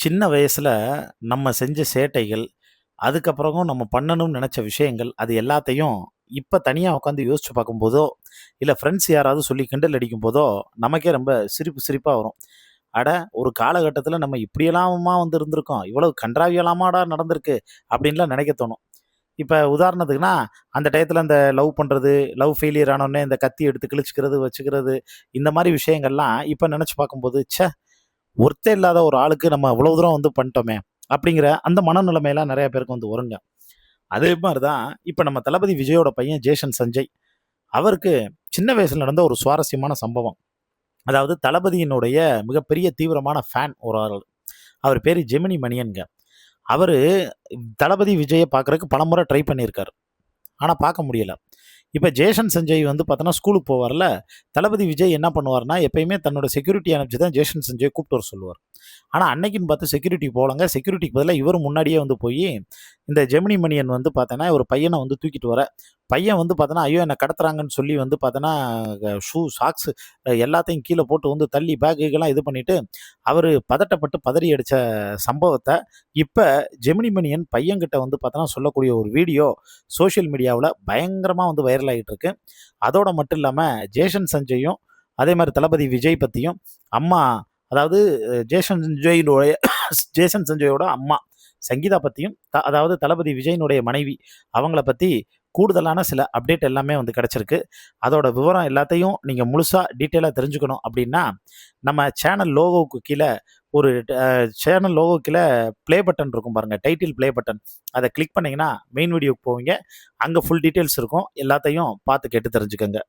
சின்ன வயசுல நம்ம செஞ்ச சேட்டைகள், அதுக்கப்புறமும் நம்ம பண்ணணும்னு நெனச்ச விஷயங்கள், அது எல்லாத்தையும் இப்ப தனியா உட்காந்து யோசிச்சு பார்க்கும்போதோ, இல்ல ஃப்ரெண்ட்ஸ் யாராவது சொல்லி கிண்டல் அடிக்கும்போதோ, நமக்கே ரொம்ப சிரிப்பு சிரிப்பா வரும். அட! ஒரு காலகட்டத்தில நம்ம இப்படியெல்லாமா வந்து இருந்திருக்கோம். இவ்வளவு கண்றாவியலாமாடா நடந்திருக்கு, அப்படின்லாம் நெனைக்க தோணும். இப்ப உதாரணத்துக்குன்னா, அந்த டயத்துல அந்த லவ் பண்றது, லவ் ஃபெயிலியர் ஆனோனே இந்த கத்தி எடுத்து கிழிச்சுக்கிறது, வச்சுக்கிறது, இந்த மாரி விஷயங்கள்லாம் இப்ப நெனச்சு பார்க்கும்போது, ச்சே! ஒர்த்தே இல்லாத ஒரு ஆளுக்கு நம்ம அவ்வளோ தூரம் வந்து பண்ணிட்டோமே! அப்படிங்கிற அந்த மனநிலைமைலாம் நெறைய பேருக்கு வந்து வருங்க. அதே மாரி தான் இப்ப நம்ம தளபதி விஜயோட பையன் ஜேஷன் சஞ்சய். அவருக்கு சின்ன வயசுல நடந்த ஒரு சுவாரஸ்யமான சம்பவம். அதாவது தளபதியினுடைய மிகப்பெரிய தீவிரமான ஃபேன் ஒரு ஆள். அவர் பேரு ஜெமினி மணியன்ங்க. அவரு தளபதி விஜய பார்க்கறக்கு பலமுறை ட்ரை பண்ணியிருக்காரு. ஆனா பார்க்க முடியல. இப்ப ஜேஷன் சஞ்சய் வந்து பார்த்தோன்னா, ஸ்கூலுக்கு போவார்ல, தளபதி விஜய் என்ன பண்ணுவாருன்னா, எப்பயுமே தன்னோட செக்யூரிட்டிய அனுப்பிச்சு தான் ஜேஷன் சஞ்சய கூப்பிட்டு வர சொல்லுவார். ஆனா, அன்னைக்குன்னு பார்த்து செக்யூரிட்டி போலங்க. செக்யூரிட்டிக்கு பதிலா இவரு முன்னாடியே வந்து போயி, இந்த ஜெமினி மணியன் வந்து பார்த்தோன்னா, ஒரு பையன வந்து தூக்கிட்டு வர, பையன் வந்து பார்த்தோன்னா, ஐயோ! என்ன கடத்துறாங்கன்னு சொல்லி வந்து பார்த்தோன்னா, சாக்ஸு எல்லாத்தையும் கீழ போட்டு வந்து தள்ளி பேக் கீகெல்லாம் இது பண்ணிட்டு, அவரு பதட்டப்பட்டு பதறி அடிச்ச சம்பவத்த, இப்ப ஜெமினி மணியன் பையன்கிட்ட வந்து பார்த்தோன்னா, சொல்லக்கூடிய ஒரு வீடியோ சோசியல் மீடியாவுல பயங்கரமா வந்து வைரல் ஆயிட்டு இருக்கு. அதோட மட்டும் இல்லாம, ஜேஷன் சஞ்சயும், அதே மாரி தளபதி விஜய் பத்தியும், அம்மா அதாவது ஜேசன் சஞ்சயோட அம்மா சங்கீதா பத்தியும், அதாவது தளபதி விஜயினுடைய மனைவி, அவங்கள பத்தி கூடுதலான சில அப்டேட் எல்லாமே வந்து கிடைச்சிருக்கு. அதோட விவரம் எல்லாத்தையும் நீங்க முழுசா டீட்டெயிலா தெரிஞ்சுக்கணும் அப்டின்னா, நம்ம சேனல் லோகோவுக்கு கீழ ஒரு சேனல் லோகோ கீழ ப்ளே பட்டன் இருக்கும் பாருங்க. Title play button. அத கிளிக் பண்ணீங்கன்னா, மெயின் வீடியோக்கு போவீங்க. அங்க ஃபுல் டீட்டெயில்ஸ் இருக்கும். எல்லாத்தையும் பார்த்து கேட்டு தெரிஞ்சுக்கங்க.